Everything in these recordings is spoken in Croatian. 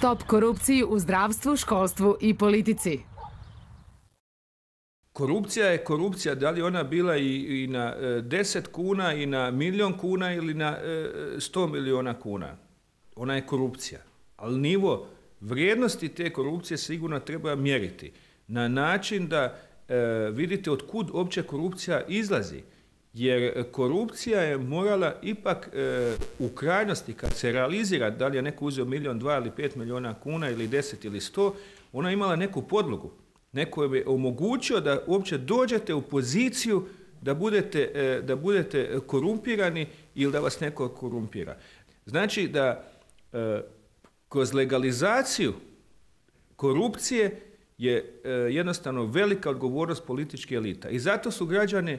Stop korupciji u zdravstvu, školstvu i politici. Korupcija je korupcija, da li ona bila i na 10 kuna i na 1.000.000 kuna ili na 100 milijuna kuna. Ona je korupcija, ali nivo vrijednosti te korupcije sigurno treba mjeriti na način da vidite od kud uopće korupcija izlazi. Jer korupcija je morala ipak u krajnosti, kad se realizira, da li je neko uzeo 1.000.000, 2 ili 5 milijuna kuna ili 10 ili 100, ona je imala neku podlogu. Neko je omogućio da uopće dođete u poziciju da budete korumpirani ili da vas neko korumpira. Znači da kroz legalizaciju korupcije je jednostavno velika odgovornost političkih elita. I zato su građani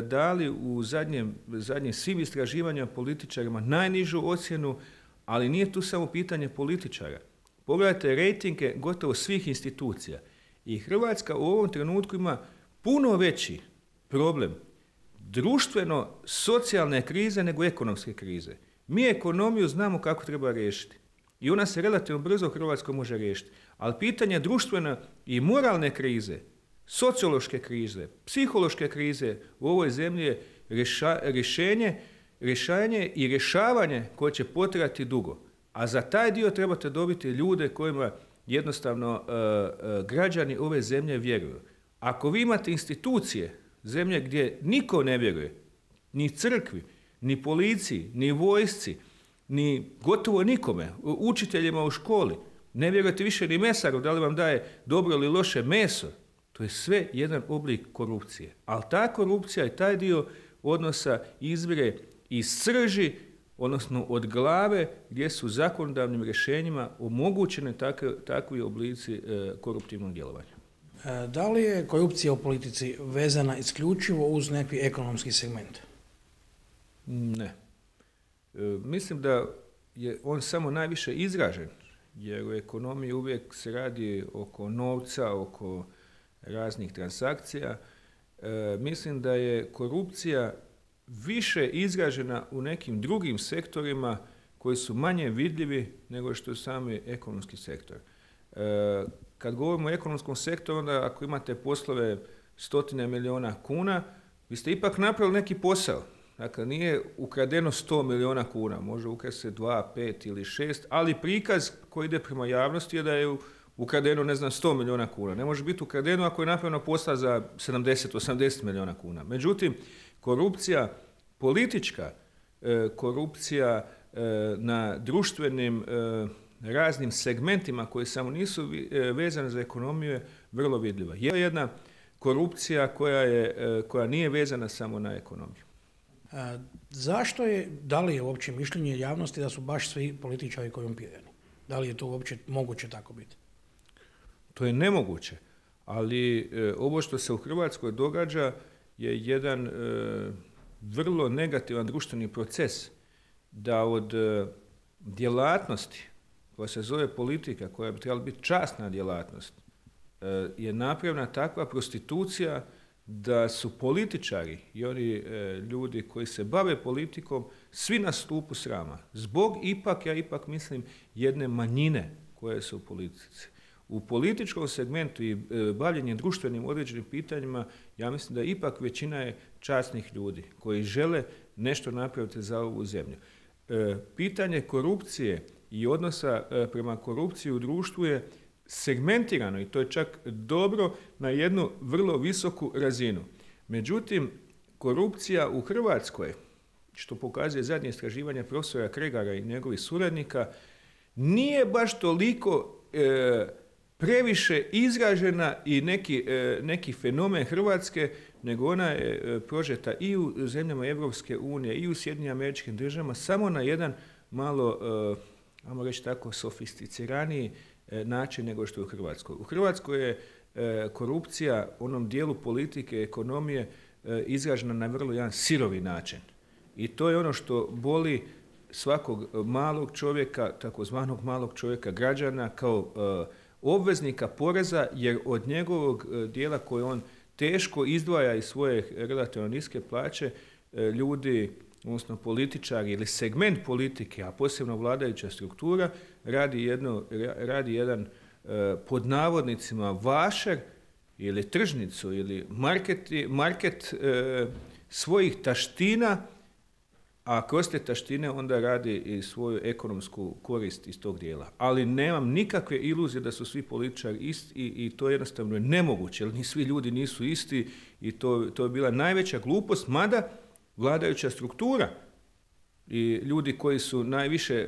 dali u zadnjim svim istraživanjima političarima najnižu ocjenu, ali nije tu samo pitanje političara. Pogledajte rejtinge gotovo svih institucija. I Hrvatska u ovom trenutku ima puno veći problem društveno-socijalne krize nego ekonomske krize. Mi ekonomiju znamo kako treba riješiti. I ona se relativno brzo u Hrvatskoj može riješiti. Ali pitanje društvene i moralne krize, sociološke krize, psihološke krize u ovoj zemlji je rješenje i rješavanje koje će potrajati dugo. A za taj dio trebate dobiti ljude kojima jednostavno građani ove zemlje vjeruju. Ako vi imate institucije zemlje gdje niko ne vjeruje, ni crkvi, ni policiji, ni vojsci, ni gotovo nikome, učiteljima u školi, ne vjerujete više ni mesaru da li vam daje dobro ili loše meso, to je sve jedan oblik korupcije. Ali ta korupcija i taj dio odnosa izvire iz srži, odnosno od glave gdje su zakonodavnim rješenjima omogućene takvi oblici koruptivnog djelovanja. Da li je korupcija u politici vezana isključivo uz neki ekonomski segment? Ne. Mislim da je on samo najviše izražen, jer u ekonomiji uvijek se radi oko novca, oko raznih transakcija. Mislim da je korupcija više izražena u nekim drugim sektorima koji su manje vidljivi nego što je sami ekonomski sektor. Kad govorimo o ekonomskom sektoru, onda ako imate poslove 100 milijuna kuna, vi ste ipak napravili neki posao. Dakle, nije ukradeno 100 milijuna kuna, može ukrasti 2, 5 ili 6, ali prikaz koji ide prema javnosti je da je ukradeno, 100 milijuna kuna. Ne može biti ukradeno ako je napravljeno posla za 70, 80 milijuna kuna. Međutim, korupcija politička, korupcija na društvenim raznim segmentima koji samo nisu vezane za ekonomiju je vrlo vidljiva. Je jedna korupcija koja nije vezana samo na ekonomiju. Zašto je, da li je uopće mišljenje javnosti da su baš svi političari korumpirani? Da li je to uopće moguće tako biti? To je nemoguće, ali ovo što se u Hrvatskoj događa je jedan vrlo negativan društveni proces, da od djelatnosti koja se zove politika, koja bi trebala biti časna djelatnost, je napravljena takva prostitucija da su političari i oni ljudi koji se bave politikom svi na stupu srama. Zbog ja ipak mislim jedne manjine koje su u politici. U političkom segmentu i bavljenjem društvenim određenim pitanjima, ja mislim da ipak većina je časnih ljudi koji žele nešto napraviti za ovu zemlju. Pitanje korupcije i odnosa prema korupciji u društvu je segmentirano i to je čak dobro na jednu vrlo visoku razinu. Međutim, korupcija u Hrvatskoj, što pokazuje zadnje istraživanje profesora Kregara i njegovih suradnika, nije baš toliko previše izražena i neki fenomen Hrvatske, nego ona je prožeta i u zemljama Europske unije i u Sjedinjenim Američkim Državama samo na jedan malo, ajmo reći tako, sofisticiraniji način nego što je u Hrvatskoj. U Hrvatskoj je korupcija u onom dijelu politike, ekonomije izražena na vrlo jedan sirovi način. I to je ono što boli svakog malog čovjeka, takozvanog malog čovjeka, građana, kao obveznika poreza, jer od njegovog dijela koje on teško izdvaja iz svoje relativno niske plaće, ljudi odnosno političari ili segment politike, a posebno vladajuća struktura, radi jedan pod navodnicima vašer ili tržnicu ili market svojih taština, a kroz te taštine onda radi i svoju ekonomsku korist iz tog dijela. Ali nemam nikakve iluzije da su svi političari isti i to jednostavno je nemoguće, jer ni svi ljudi nisu isti i to je bila najveća glupost, mada vladajuća struktura i ljudi koji su najviše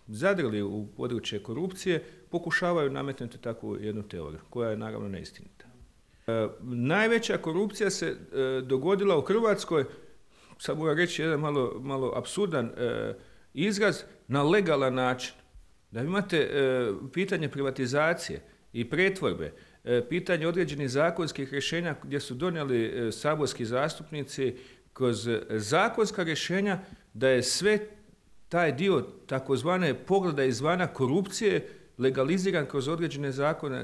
zadrli u područje korupcije pokušavaju nametnuti takvu jednu teoriju, koja je naravno neistinita. Najveća korupcija se dogodila u Hrvatskoj, sad moram reći jedan malo apsurdan izraz, na legalan način. Da imate pitanje privatizacije i pretvorbe, pitanje određenih zakonskih rješenja gdje su donijeli saborski zastupnici kroz zakonska rješenja, da je sve taj dio takozvane pogleda izvana korupcije legaliziran kroz određene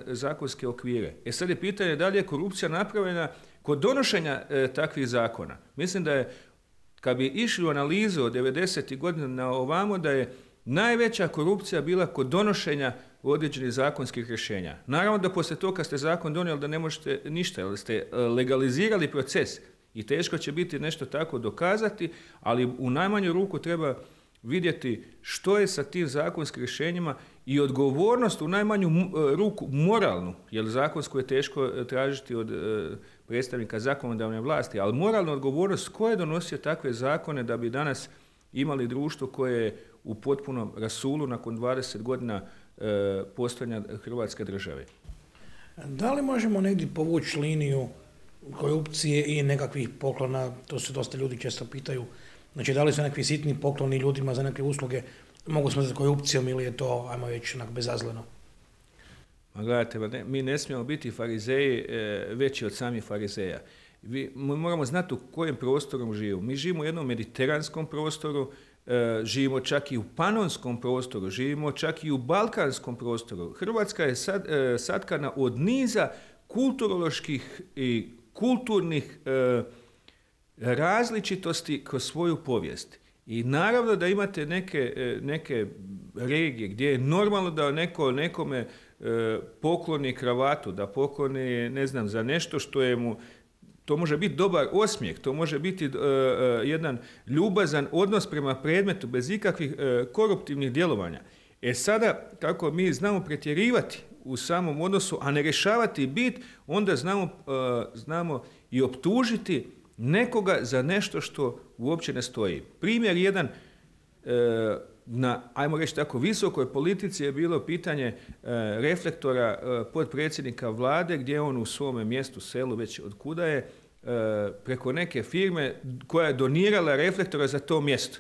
zakonske okvire. Sad je pitanje da li je korupcija napravljena kod donošenja takvih zakona. Mislim da je, kad bi išli u analizu od 90. godina na ovamo, da je najveća korupcija bila kod donošenja određenih zakonskih rješenja. Naravno da poslije toga kad ste zakon donijeli da ne možete ništa, jer ste legalizirali proces i teško će biti nešto tako dokazati, ali u najmanju ruku treba vidjeti što je sa tim zakonskim rješenjima i odgovornost u najmanju ruku moralnu, jer zakonsko je teško tražiti od predstavnika zakonodavne vlasti, ali moralna odgovornost ko je donosio takve zakone da bi danas imali društvo koje je u potpunom rasulu nakon 20 godina postojanja Hrvatske države. Da li možemo negdje povući liniju korupcije i nekakvih poklona, to se dosta ljudi često pitaju, znači da li su nekakvi sitni pokloni ljudima za neke usluge mogu smatrati korupcijom ili je to, ajmo reći, bezazleno? Ma gledajte, mi ne smijemo biti farizeji veći od samih farizeja. Mi moramo znati u kojem prostoru živimo. Mi živimo u jednom mediteranskom prostoru, živimo čak i u panonskom prostoru, živimo čak i u balkanskom prostoru. Hrvatska je satkana od niza kulturoloških i kulturnih različitosti kroz svoju povijest. I naravno da imate neke regije gdje je normalno da neko nekome pokloni kravatu, da pokloni, ne znam, za nešto što je mu, to može biti dobar osmijeh, to može biti jedan ljubazan odnos prema predmetu bez ikakvih koruptivnih djelovanja. Sada, kako mi znamo pretjerivati u samom odnosu, a ne rješavati bit, onda znamo i optužiti nekoga za nešto što uopće ne stoji. Primjer jedan, na, ajmo reći tako, visokoj politici je bilo pitanje reflektora potpredsjednika vlade, gdje on u svome mjestu, selu, već od kuda je, preko neke firme koja je donirala reflektora za to mjesto.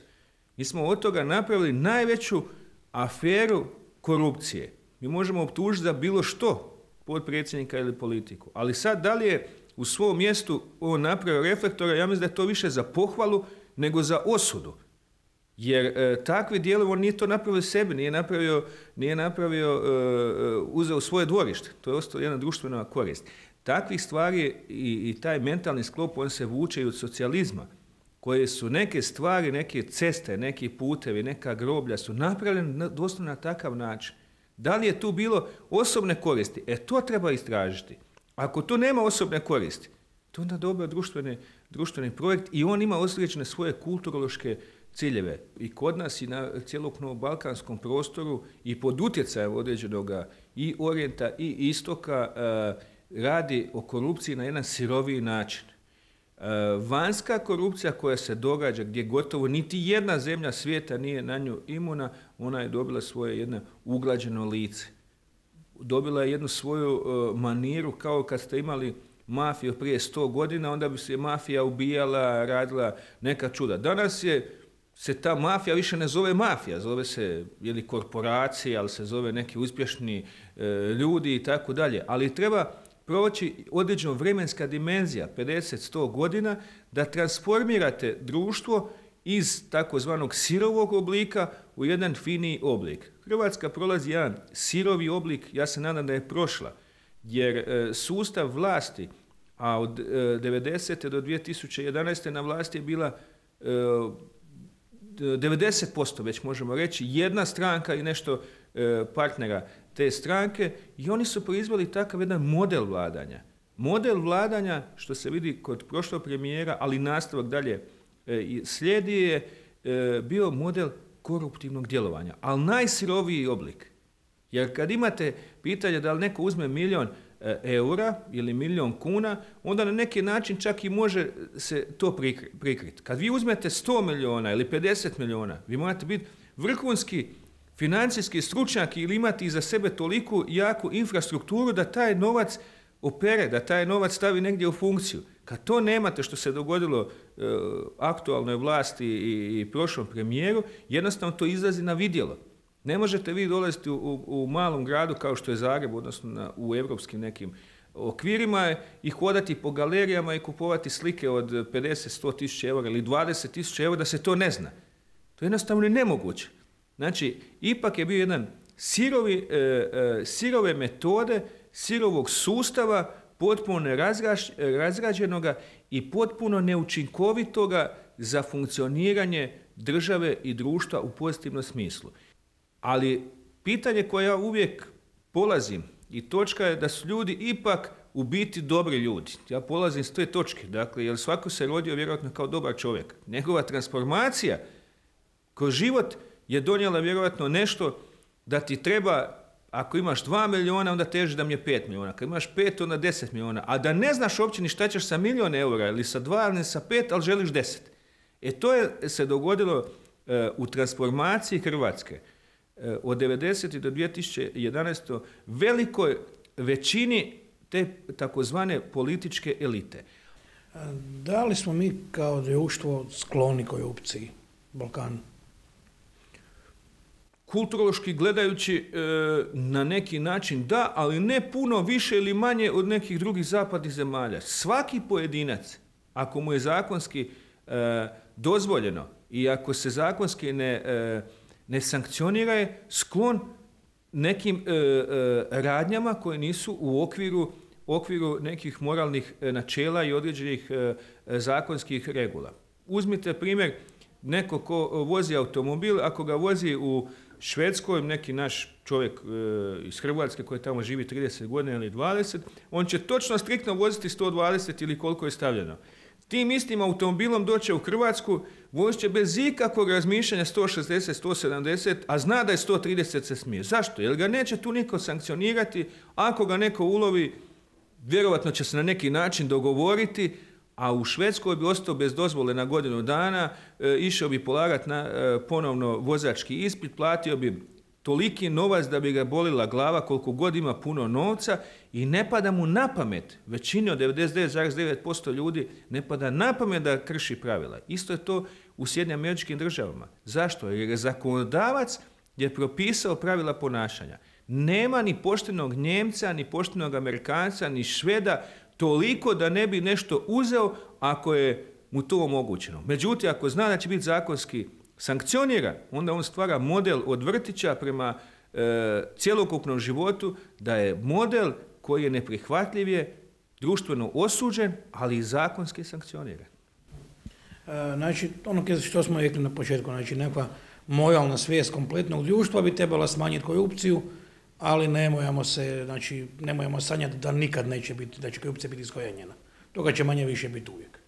Mi smo od toga napravili najveću aferu korupcije. Mi možemo optužiti za bilo što potpredsjednika ili politiku. Ali sad, da li je u svom mjestu on napravio reflektora, ja mislim da je to više za pohvalu nego za osudu. Jer takvi dijelovi, on nije to napravio sebi, nije napravio uzeo svoje dvorište. To je ostalo jedna društvena korist. Takvih stvari i taj mentalni sklop, on se vuče i od socijalizma, koje su neke stvari, neke ceste, neki putevi, neka groblja su napravljene doslovno na takav način. Da li je tu bilo osobne koristi? To treba istražiti. Ako to nema osobne koristi, to onda dobar društveni projekt i on ima određene svoje kulturološke ciljeve. I kod nas i na cjelokupnom balkanskom prostoru i pod utjecajem određenog i orijenta i istoka radi o korupciji na jedan siroviji način. Vanjska korupcija koja se događa gdje gotovo niti jedna zemlja svijeta nije na nju imuna, ona je dobila svoje jedno uglađeno lice. Dobila je jednu svoju maniru kao kad ste imali mafiju prije 100 godina, onda bi se mafija ubijala, radila neka čuda. Danas se ta mafija više ne zove mafija, zove se korporacija, ali se zove neki uspješni ljudi i tako dalje. Ali treba proći određena vremenska dimenzija, 50-100 godina, da transformirate društvo iz takozvanog sirovog oblika u jedan finiji oblik. Hrvatska prolazi jedan sirovi oblik, ja se nadam da je prošla, jer sustav vlasti, a od 90. do 2011. na vlasti je bila 90% već možemo reći, jedna stranka i nešto partnera te stranke i oni su proizveli takav jedan model vladanja. Model vladanja, što se vidi kod prošlog premijera, ali nastavak dalje slijedi je bio model koruptivnog djelovanja, ali najsiroviji oblik. Jer kad imate pitanje da li neko uzme 1.000.000 eura ili 1.000.000 kuna, onda na neki način čak i može se to prikriti. Kad vi uzmete 100 milijuna ili 50 milijuna, vi morate biti vrhunski financijski stručnjak ili imati iza sebe toliku jaku infrastrukturu da taj novac opere, da taj novac stavi negdje u funkciju. Kad to nemate, što se dogodilo aktualnoj vlasti i prošlom premijeru, jednostavno to izlazi na vidjelo. Ne možete vi dolaziti u malom gradu kao što je Zagreb, odnosno u europskim nekim okvirima i hodati po galerijama i kupovati slike od 50-100 tisuća eura ili 20 tisuća eura da se to ne zna. To je jednostavno nemoguće. Znači, ipak je bio jedan sirove metode, sirovog sustava, potpuno nerazrađenoga i potpuno neučinkovitoga za funkcioniranje države i društva u pozitivnom smislu. Ali pitanje koje ja uvijek polazim i točka je da su ljudi ipak u biti dobri ljudi. Ja polazim s te točke, dakle, jer svako se rodio vjerojatno kao dobar čovjek. Njegova transformacija kroz život je donijela vjerojatno nešto da ti treba, ako imaš 2 milijuna, onda teži da mi je 5 milijuna. Kad imaš 5, onda 10 milijuna. A da ne znaš uopće ni šta ćeš sa 1.000.000 eura ili sa 2 ili sa 5, ali želiš 10. To je se dogodilo u transformaciji Hrvatske. Od 90. do 2011. velikoj većini te takozvane političke elite. Da li smo mi kao društvo skloni korupciji Balkanu? Kulturološki gledajući na neki način da, ali ne puno više ili manje od nekih drugih zapadnih zemalja. Svaki pojedinac, ako mu je zakonski dozvoljeno i ako se zakonski ne sankcionira, je sklon nekim radnjama koje nisu u okviru nekih moralnih načela i određenih zakonskih regula. Uzmite primjer, neko ko vozi automobil, ako ga vozi u Švedskoj, neki naš čovjek iz Hrvatske koji tamo živi 30 godina ili 20, on će točno striktno voziti 120 ili koliko je stavljeno. Tim istim automobilom doće u Hrvatsku, vozit će bez ikakvog razmišljanja 160, 170, a zna da je 130 se smije. Zašto? Jer ga neće tu niko sankcionirati, ako ga neko ulovi, vjerovatno će se na neki način dogovoriti, a u Švedskoj bi ostao bez dozvole na godinu dana, išao bi polagati ponovno vozački ispit, platio bi toliki novac da bi ga bolila glava koliko god ima puno novca i ne pada mu na pamet, većini od 99,9% ljudi ne pada na pamet da krši pravila. Isto je to u SAD-u. Zašto? Jer je zakonodavac je propisao pravila ponašanja. Nema ni poštenog Njemca, ni poštenog Amerikanca, ni Šveda toliko da ne bi nešto uzeo ako je mu to omogućeno. Međutim, ako zna da će biti zakonski sankcioniran, onda on stvara model od vrtića prema cjelokupnom životu, da je model koji je neprihvatljiv, je društveno osuđen, ali i zakonski sankcioniran. Znači, ono što smo rekli na početku, znači nekakva moralna svijest kompletnog društva bi trebala smanjiti korupciju, ali nemojmo sanjati da nikad neće biti, da će korupcija biti iskorijenjena. Toga će manje više biti uvijek.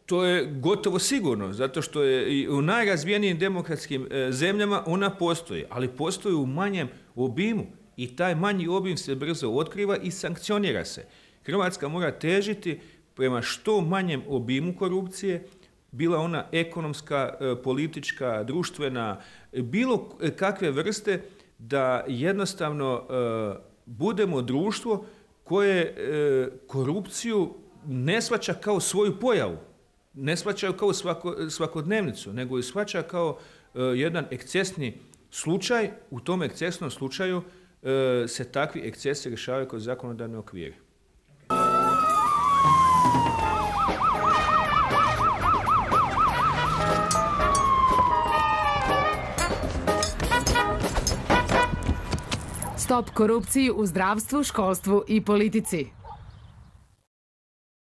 To je gotovo sigurno, zato što je i u najrazvijenijim demokratskim zemljama ona postoji, ali postoji u manjem obimu i taj manji obim se brzo otkriva i sankcionira se. Hrvatska mora težiti prema što manjem obimu korupcije, bila ona ekonomska, politička, društvena, bilo kakve vrste, da jednostavno budemo društvo koje korupciju ne shvaća kao svoju pojavu, ne shvaća kao svakodnevnicu, nego i shvaća kao jedan ekscesni slučaj. U tom ekscesnom slučaju se takvi ekscesi rješavaju kroz zakonodavne okvire. Stop korupciji u zdravstvu, školstvu i politici.